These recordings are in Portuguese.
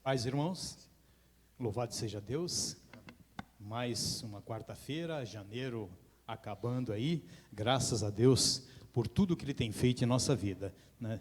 Paz, irmãos, louvado seja Deus, mais uma quarta-feira, janeiro acabando aí, graças a Deus por tudo que Ele tem feito em nossa vida, né?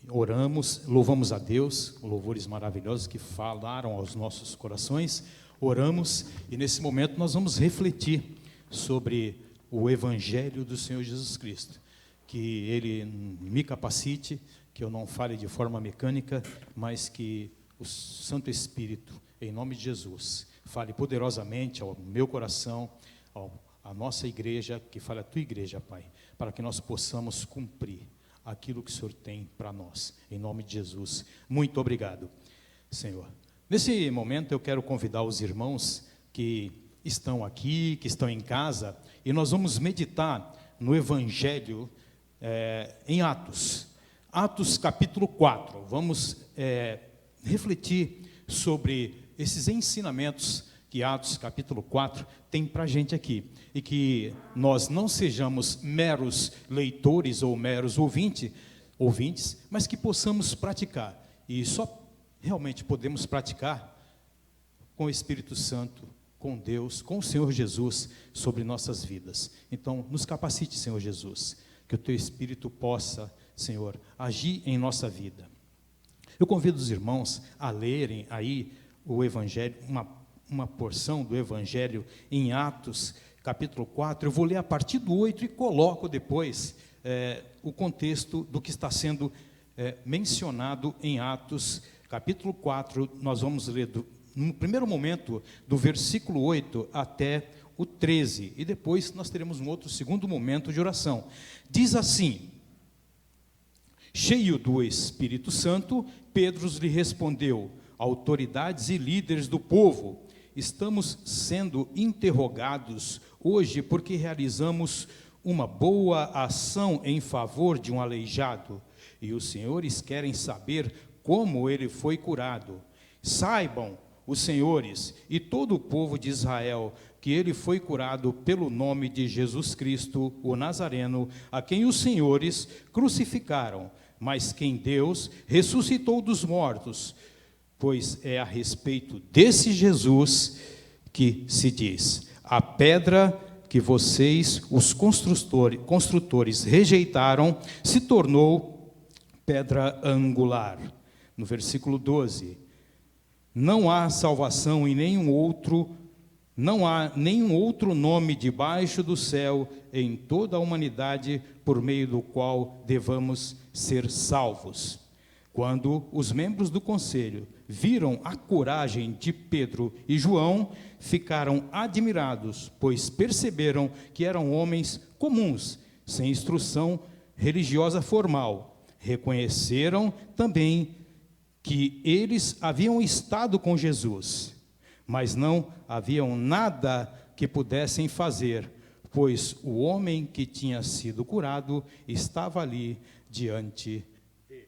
Oramos, louvamos a Deus, louvores maravilhosos que falaram aos nossos corações, oramos e nesse momento nós vamos refletir sobre o Evangelho do Senhor Jesus Cristo, que Ele me capacite, que eu não fale de forma mecânica, mas que o Santo Espírito, em nome de Jesus, fale poderosamente ao meu coração, à nossa igreja, que fale a tua igreja, Pai, para que nós possamos cumprir aquilo que o Senhor tem para nós, em nome de Jesus. Muito obrigado, Senhor. Nesse momento eu quero convidar os irmãos que estão aqui, que estão em casa, e nós vamos meditar no Evangelho em Atos. Atos capítulo 4, vamos refletir sobre esses ensinamentos que Atos capítulo 4 tem para a gente aqui, e que nós não sejamos meros leitores ou meros ouvintes, mas que possamos praticar, e só realmente podemos praticar com o Espírito Santo, com Deus, com o Senhor Jesus sobre nossas vidas. Então, nos capacite, Senhor Jesus, que o Teu Espírito possa, Senhor, agir em nossa vida. Eu convido os irmãos a lerem aí o Evangelho, uma porção do Evangelho em Atos, capítulo 4. Eu vou ler a partir do 8 e coloco depois o contexto do que está sendo mencionado em Atos, capítulo 4. Nós vamos ler, no primeiro momento, do versículo 8 até o 13. E depois nós teremos um outro segundo momento de oração. Diz assim: cheio do Espírito Santo, Pedro lhe respondeu: autoridades e líderes do povo, estamos sendo interrogados hoje porque realizamos uma boa ação em favor de um aleijado, e os senhores querem saber como ele foi curado. Saibam os senhores e todo o povo de Israel que ele foi curado pelo nome de Jesus Cristo, o Nazareno, a quem os senhores crucificaram, mas quem Deus ressuscitou dos mortos, pois é a respeito desse Jesus que se diz: a pedra que vocês, os construtores, rejeitaram, se tornou pedra angular. No versículo 12, não há salvação em nenhum outro, não há nenhum outro nome debaixo do céu em toda a humanidade por meio do qual devamos ser salvos. Quando os membros do conselho viram a coragem de Pedro e João, ficaram admirados, pois perceberam que eram homens comuns, sem instrução religiosa formal. Reconheceram também que eles haviam estado com Jesus, mas não haviam nada que pudessem fazer, pois o homem que tinha sido curado estava ali diante deles.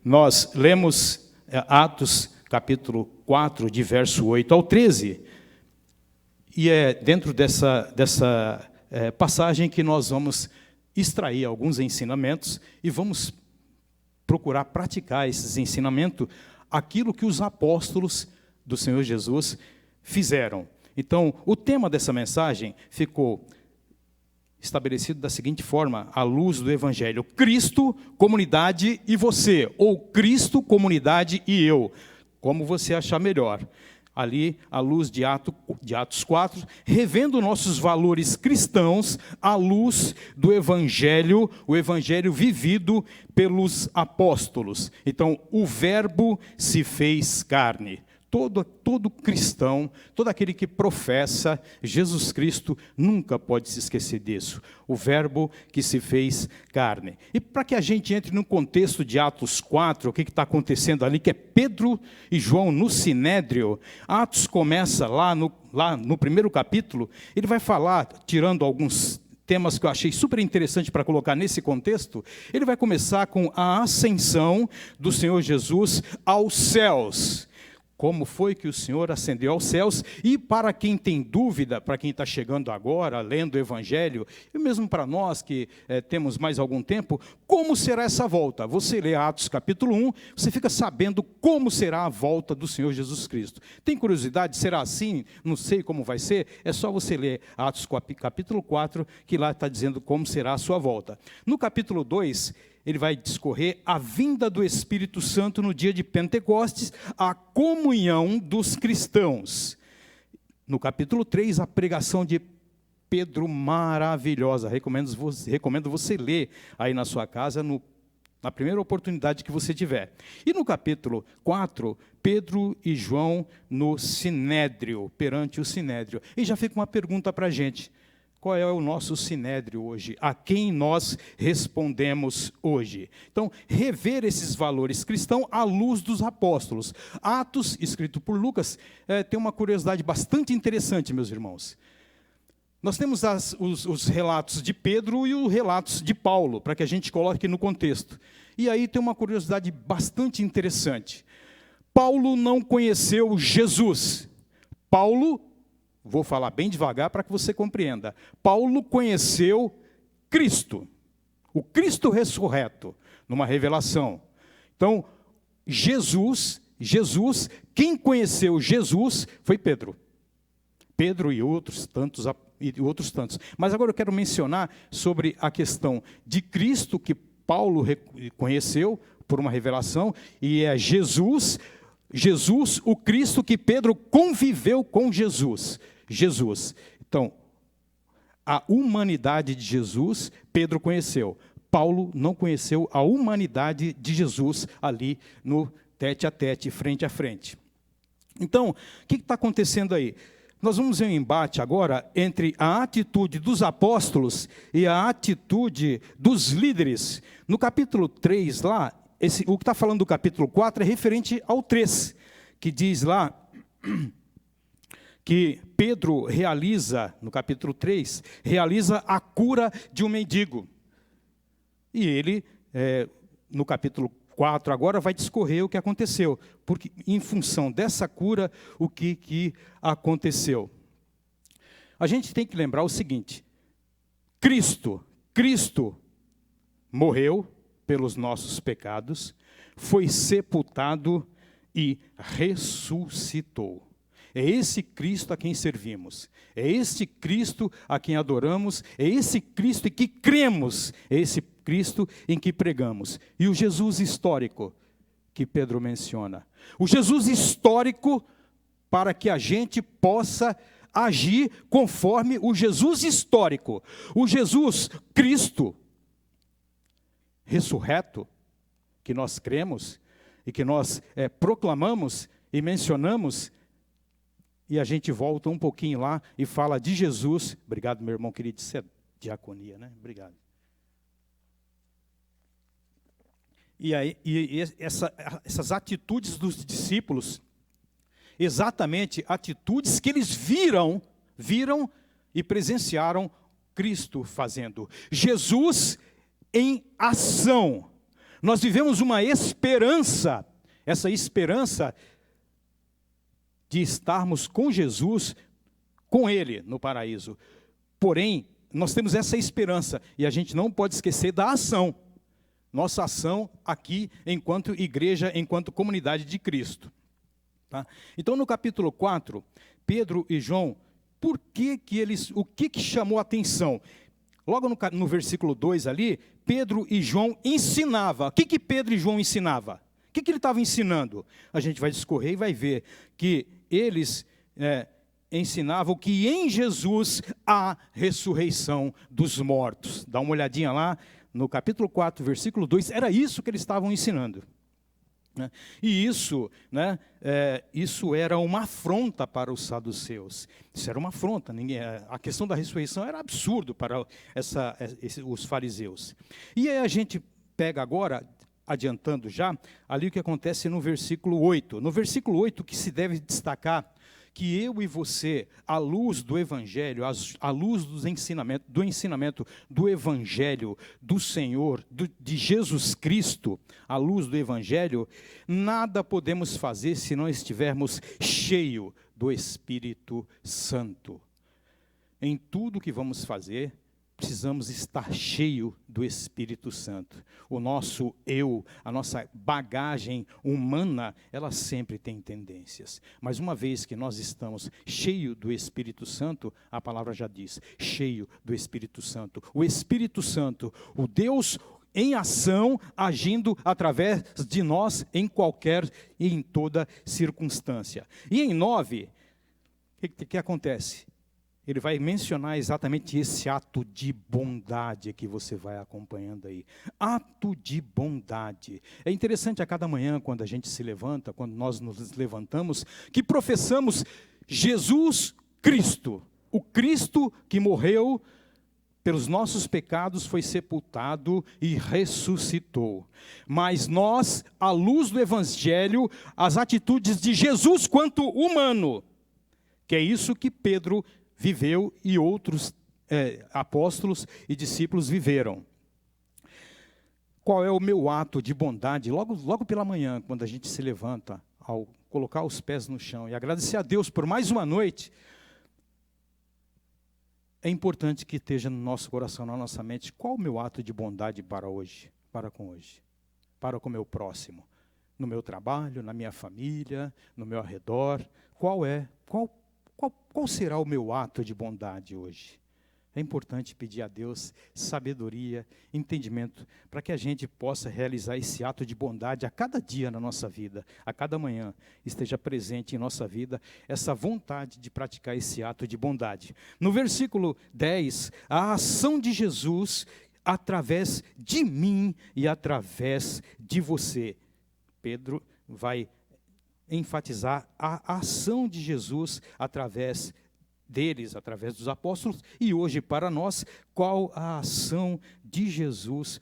Nós lemos Atos capítulo 4, de verso 8 ao 13, e é dentro dessa passagem que nós vamos extrair alguns ensinamentos e vamos procurar praticar esses ensinamentos, aquilo que os apóstolos do Senhor Jesus fizeram. Então, o tema dessa mensagem ficou estabelecido da seguinte forma, à luz do Evangelho: Cristo, comunidade e você, ou Cristo, comunidade e eu, como você achar melhor. Ali, à luz de Atos 4, revendo nossos valores cristãos à luz do Evangelho, o Evangelho vivido pelos apóstolos. Então, o Verbo se fez carne. Todo cristão, todo aquele que professa Jesus Cristo, nunca pode se esquecer disso. O Verbo que se fez carne. E para que a gente entre no contexto de Atos 4, o que está acontecendo ali, que é Pedro e João no Sinédrio. Atos começa lá no primeiro capítulo, ele vai falar, tirando alguns temas que eu achei super interessante para colocar nesse contexto, ele vai começar com a ascensão do Senhor Jesus aos céus. como foi que o Senhor ascendeu aos céus, e para quem tem dúvida, para quem está chegando agora, lendo o Evangelho, e mesmo para nós que temos mais algum tempo, como será essa volta? Você lê Atos capítulo 1, você fica sabendo como será a volta do Senhor Jesus Cristo. Tem curiosidade? Será assim? Não sei como vai ser? É só você ler Atos capítulo 4, que lá está dizendo como será a sua volta. No capítulo 2, ele vai discorrer a vinda do Espírito Santo no dia de Pentecostes, a comunhão dos cristãos. No capítulo 3, a pregação de Pedro, maravilhosa. Recomendo você ler aí na sua casa, na primeira oportunidade que você tiver. E no capítulo 4, Pedro e João no Sinédrio, perante o Sinédrio. E já fica uma pergunta para a gente. Qual é o nosso sinédrio hoje? A quem nós respondemos hoje? Então, rever esses valores cristãos à luz dos apóstolos. Atos, escrito por Lucas, tem uma curiosidade bastante interessante, meus irmãos. Nós temos os relatos de Pedro e os relatos de Paulo, para que a gente coloque no contexto. E aí tem uma curiosidade bastante interessante. Paulo não conheceu Jesus. Paulo, vou falar bem devagar para que você compreenda. Paulo conheceu Cristo, o Cristo ressurreto, numa revelação. Então, Jesus, quem conheceu Jesus foi Pedro. Pedro e outros tantos. Mas agora eu quero mencionar sobre a questão de Cristo, que Paulo conheceu por uma revelação, e é Jesus, o Cristo que Pedro conviveu com Jesus. Então, a humanidade de Jesus, Pedro conheceu. Paulo não conheceu a humanidade de Jesus ali no tete a tete, frente a frente. Então, o que está acontecendo aí? Nós vamos ver um embate agora entre a atitude dos apóstolos e a atitude dos líderes. No capítulo 3, lá, o que está falando do capítulo 4 é referente ao 3, que diz lá que Pedro realiza, no capítulo 3, realiza a cura de um mendigo. E ele, no capítulo 4, agora vai discorrer o que aconteceu, porque em função dessa cura, o que aconteceu? A gente tem que lembrar o seguinte: Cristo morreu pelos nossos pecados, foi sepultado e ressuscitou. É esse Cristo a quem servimos, é esse Cristo a quem adoramos, é esse Cristo em que cremos, é esse Cristo em que pregamos. E o Jesus histórico que Pedro menciona. O Jesus histórico para que a gente possa agir conforme o Jesus histórico. O Jesus Cristo ressurreto, que nós cremos e que nós proclamamos e mencionamos. E a gente volta um pouquinho lá e fala de Jesus. Obrigado, meu irmão querido, isso é diaconia, né? Obrigado. E aí, essas atitudes dos discípulos, exatamente atitudes que eles viram e presenciaram Cristo fazendo. Jesus em ação. Nós vivemos uma esperança, essa esperança de estarmos com Jesus, com Ele no paraíso. Porém, nós temos essa esperança e a gente não pode esquecer da ação. Nossa ação aqui, enquanto igreja, enquanto comunidade de Cristo. Tá? Então, no capítulo 4, Pedro e João, o que chamou a atenção? Logo no versículo 2 ali, Pedro e João ensinavam. O que Pedro e João ensinavam? O que ele estava ensinando? A gente vai discorrer e vai ver que eles ensinavam que em Jesus há ressurreição dos mortos. Dá uma olhadinha lá no capítulo 4, versículo 2, era isso que eles estavam ensinando. E isso, isso era uma afronta para os saduceus. Isso era uma afronta. A questão da ressurreição era absurdo para os fariseus. E aí a gente pega agora, adiantando já, ali o que acontece no versículo 8. No versículo 8, que se deve destacar, que eu e você, à luz do Evangelho, à luz do ensinamento do Evangelho do Senhor, de Jesus Cristo, à luz do Evangelho, nada podemos fazer se não estivermos cheios do Espírito Santo. Em tudo que vamos fazer, precisamos estar cheio do Espírito Santo. O nosso eu, a nossa bagagem humana, ela sempre tem tendências. Mas uma vez que nós estamos cheios do Espírito Santo, a palavra já diz, cheio do Espírito Santo. O Espírito Santo, o Deus em ação, agindo através de nós em qualquer e em toda circunstância. E em 9, o que acontece? Ele vai mencionar exatamente esse ato de bondade que você vai acompanhando aí. Ato de bondade. É interessante a cada manhã, quando a gente se levanta, quando nós nos levantamos, que professamos Jesus Cristo. O Cristo que morreu pelos nossos pecados, foi sepultado e ressuscitou. Mas nós, à luz do Evangelho, as atitudes de Jesus quanto humano, que é isso que Pedro viveu e outros apóstolos e discípulos viveram. Qual é o meu ato de bondade? Logo pela manhã, quando a gente se levanta, ao colocar os pés no chão e agradecer a Deus por mais uma noite, é importante que esteja no nosso coração, na nossa mente, qual o meu ato de bondade para hoje, para com o meu próximo, no meu trabalho, na minha família, no meu arredor, qual será o meu ato de bondade hoje? É importante pedir a Deus sabedoria, entendimento, para que a gente possa realizar esse ato de bondade a cada dia na nossa vida, a cada manhã esteja presente em nossa vida essa vontade de praticar esse ato de bondade. No versículo 10, a ação de Jesus através de mim e através de você. Pedro vai enfatizar a ação de Jesus através deles, através dos apóstolos, e hoje para nós, qual a ação de Jesus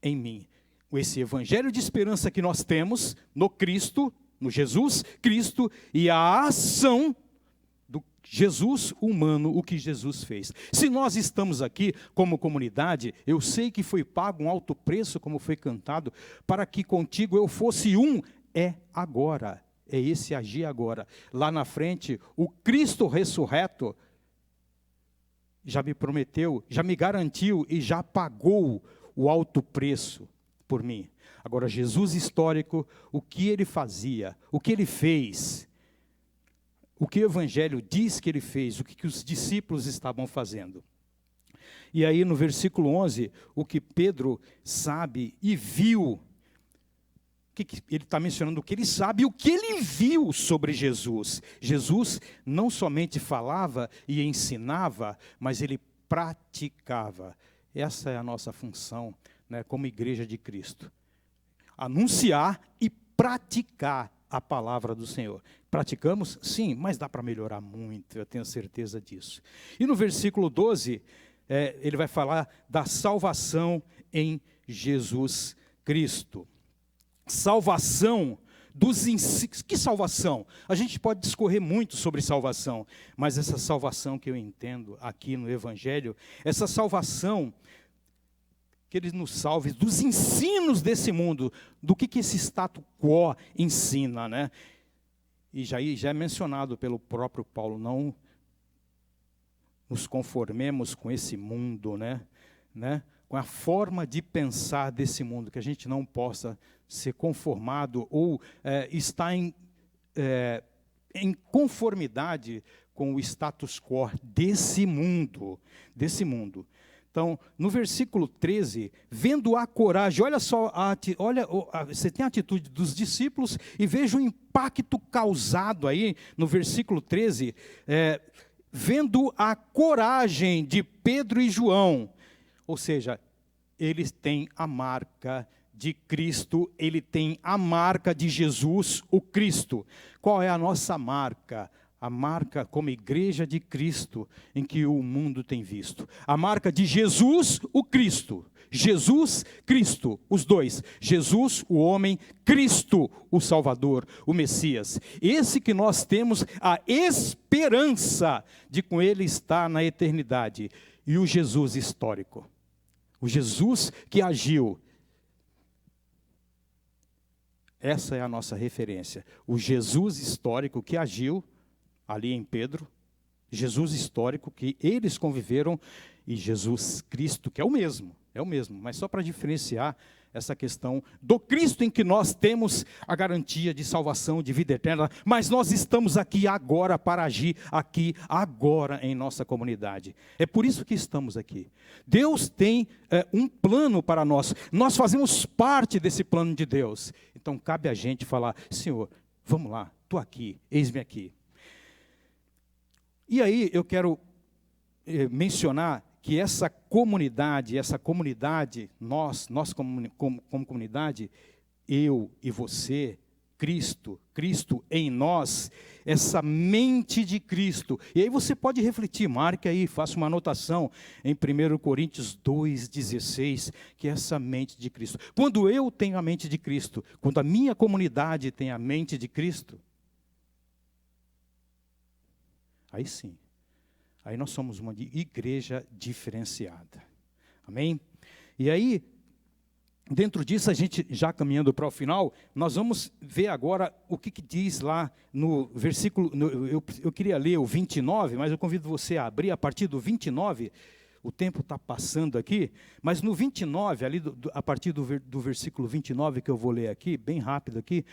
em mim? Esse evangelho de esperança que nós temos no Cristo, no Jesus Cristo, e a ação do Jesus humano, o que Jesus fez. Se nós estamos aqui como comunidade, eu sei que foi pago um alto preço, como foi cantado, para que contigo eu fosse um, é agora. É esse agir agora. Lá na frente, o Cristo ressurreto já me prometeu, já me garantiu e já pagou o alto preço por mim. Agora, Jesus histórico, o que ele fazia, o que ele fez, o que o Evangelho diz que ele fez, o que os discípulos estavam fazendo. E aí no versículo 11, o que Pedro sabe e viu, ele está mencionando o que ele sabe e o que ele viu sobre Jesus. Jesus não somente falava e ensinava, mas ele praticava. Essa é a nossa função, né, como igreja de Cristo. Anunciar e praticar a palavra do Senhor. Praticamos? Sim, mas dá para melhorar muito, eu tenho certeza disso. E no versículo 12, ele vai falar da salvação em Jesus Cristo. Salvação dos ensinos. Que salvação? A gente pode discorrer muito sobre salvação, mas essa salvação que eu entendo aqui no Evangelho, essa salvação que ele nos salve dos ensinos desse mundo, do que esse status quo ensina, né? E já é mencionado pelo próprio Paulo, não nos conformemos com esse mundo, né? Com a forma de pensar desse mundo, que a gente não possa ser conformado ou estar em conformidade com o status quo desse mundo. Então, no versículo 13, vendo a coragem, olha só, você tem a atitude dos discípulos e veja o impacto causado aí no versículo 13, vendo a coragem de Pedro e João. Ou seja, eles têm a marca de Cristo, ele tem a marca de Jesus, o Cristo. Qual é a nossa marca? a marca como igreja de Cristo em que o mundo tem visto. A marca de Jesus, o Cristo. Jesus, Cristo, os dois. Jesus, o homem, Cristo, o Salvador, o Messias. Esse que nós temos a esperança de com Ele estar na eternidade. E o Jesus histórico. O Jesus que agiu. Essa é a nossa referência. O Jesus histórico que agiu ali em Pedro, Jesus histórico que eles conviveram, e Jesus Cristo, que é o mesmo, mas só para diferenciar essa questão do Cristo em que nós temos a garantia de salvação, de vida eterna, mas nós estamos aqui agora para agir aqui agora em nossa comunidade. É por isso que estamos aqui. Deus tem um plano para nós, nós fazemos parte desse plano de Deus. Então cabe a gente falar, Senhor, vamos lá, estou aqui, eis-me aqui. E aí eu quero mencionar que essa comunidade, nós como comunidade, eu e você, Cristo em nós, essa mente de Cristo. E aí você pode refletir, marque aí, faça uma anotação em 1 Coríntios 2,16, que é essa mente de Cristo. Quando eu tenho a mente de Cristo, quando a minha comunidade tem a mente de Cristo, aí sim, aí nós somos uma igreja diferenciada. Amém? E aí, dentro disso, a gente já caminhando para o final, nós vamos ver agora o que diz lá no versículo, eu queria ler o 29, mas eu convido você a abrir a partir do 29, o tempo está passando aqui, mas no 29, ali a partir do versículo 29, que eu vou ler aqui, bem rápido aqui,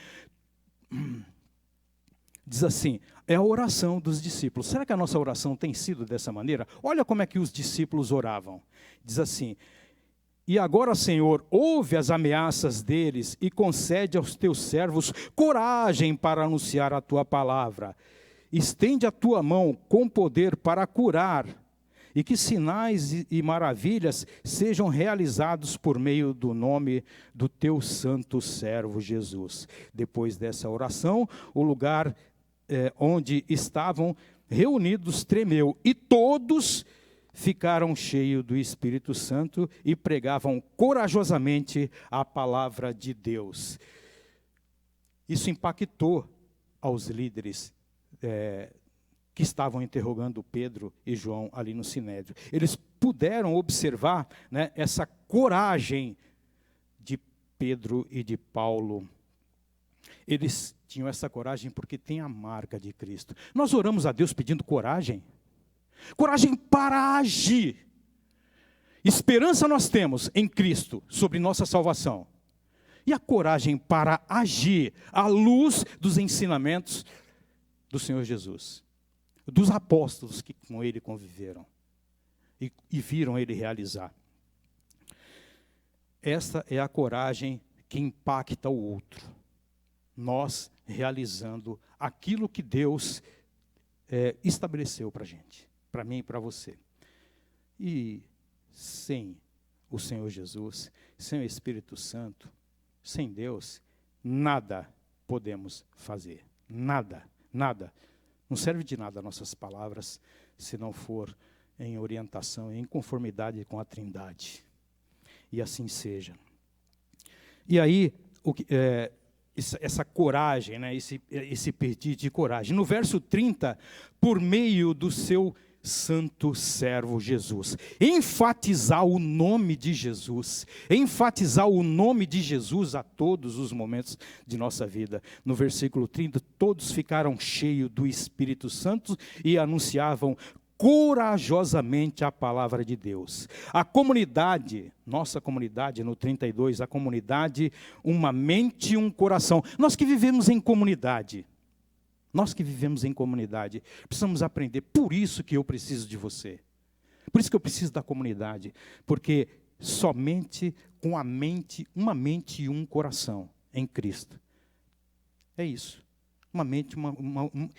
diz assim, é a oração dos discípulos. Será que a nossa oração tem sido dessa maneira? Olha como é que os discípulos oravam. Diz assim, e agora, Senhor, ouve as ameaças deles e concede aos teus servos coragem para anunciar a tua palavra. Estende a tua mão com poder para curar, e que sinais e maravilhas sejam realizados por meio do nome do teu santo servo Jesus. Depois dessa oração, o lugar onde estavam reunidos tremeu, e todos ficaram cheios do Espírito Santo e pregavam corajosamente a palavra de Deus. Isso impactou aos líderes que estavam interrogando Pedro e João ali no Sinédrio. Eles puderam observar, né, essa coragem de Pedro e de Paulo. Eles tinham essa coragem porque tem a marca de Cristo. Nós oramos a Deus pedindo coragem. Coragem para agir. Esperança nós temos em Cristo sobre nossa salvação. E a coragem para agir à luz dos ensinamentos do Senhor Jesus. Dos apóstolos que com Ele conviveram. E viram Ele realizar. Esta é a coragem que impacta o outro. Nós realizando aquilo que Deus estabeleceu para a gente. Para mim e para você. E sem o Senhor Jesus, sem o Espírito Santo, sem Deus, nada podemos fazer. Nada, nada. Não serve de nada nossas palavras, se não for em orientação, em conformidade com a Trindade. E assim seja. E aí, essa coragem, né, esse pedido de coragem. No verso 30, por meio do seu santo servo Jesus. Enfatizar o nome de Jesus. Enfatizar o nome de Jesus a todos os momentos de nossa vida. No versículo 30, todos ficaram cheios do Espírito Santo e anunciavam corajosamente a palavra de Deus. A comunidade, nossa comunidade no 32, a comunidade, uma mente e um coração. Nós que vivemos em comunidade, precisamos aprender, por isso que eu preciso de você. Por isso que eu preciso da comunidade, porque somente com uma mente e um coração em Cristo. É isso.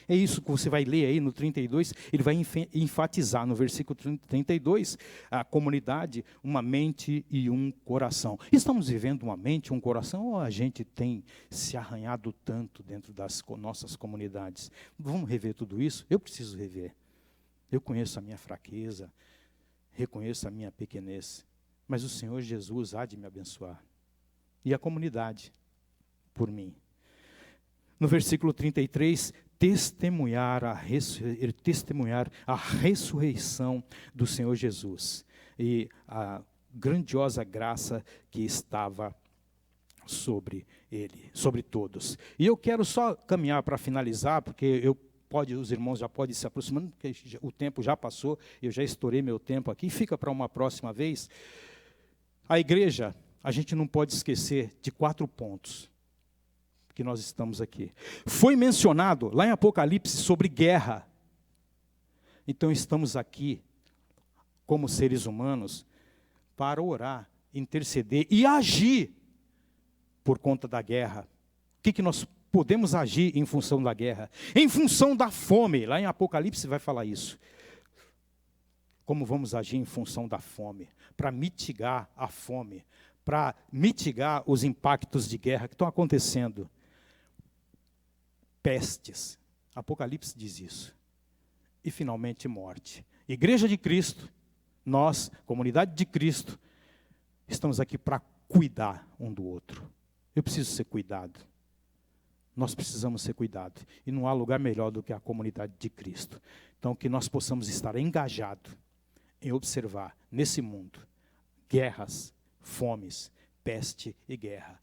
É isso que você vai ler aí no 32, ele vai enfatizar no versículo 32, a comunidade, uma mente e um coração. Estamos vivendo uma mente e um coração, ou a gente tem se arranhado tanto dentro das nossas comunidades? Vamos rever tudo isso? Eu preciso rever. Eu conheço a minha fraqueza, reconheço a minha pequenez, mas o Senhor Jesus há de me abençoar. E a comunidade, por mim. No versículo 33, testemunhar a ressurreição do Senhor Jesus e a grandiosa graça que estava sobre ele, sobre todos. E eu quero só caminhar para finalizar, porque os irmãos já podem se aproximando, porque o tempo já passou, eu já estourei meu tempo aqui, fica para uma próxima vez. A igreja, a gente não pode esquecer de 4 pontos que nós estamos aqui. Foi mencionado lá em Apocalipse sobre guerra. Então estamos aqui, como seres humanos, para orar, interceder e agir por conta da guerra. O que nós podemos agir em função da guerra? Em função da fome, lá em Apocalipse vai falar isso. Como vamos agir em função da fome? Para mitigar a fome, para mitigar os impactos de guerra que estão acontecendo. Pestes, Apocalipse diz isso. E finalmente morte. Igreja de Cristo, nós, comunidade de Cristo, estamos aqui para cuidar um do outro. Eu preciso ser cuidado. Nós precisamos ser cuidados. E não há lugar melhor do que a comunidade de Cristo. Então, que nós possamos estar engajados em observar, nesse mundo, guerras, fomes, peste e guerra.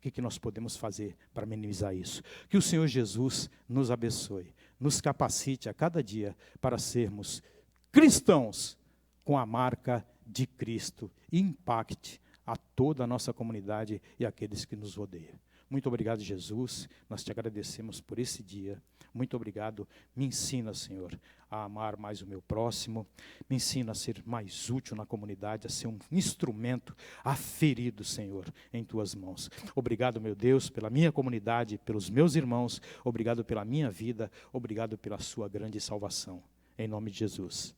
O que nós podemos fazer para minimizar isso? Que o Senhor Jesus nos abençoe, nos capacite a cada dia para sermos cristãos com a marca de Cristo e impacte a toda a nossa comunidade e aqueles que nos rodeiam. Muito obrigado, Jesus. Nós te agradecemos por esse dia. Muito obrigado. Me ensina, Senhor, a amar mais o meu próximo. Me ensina a ser mais útil na comunidade, a ser um instrumento aferido, Senhor, em tuas mãos. Obrigado, meu Deus, pela minha comunidade, pelos meus irmãos. Obrigado pela minha vida. Obrigado pela sua grande salvação. Em nome de Jesus.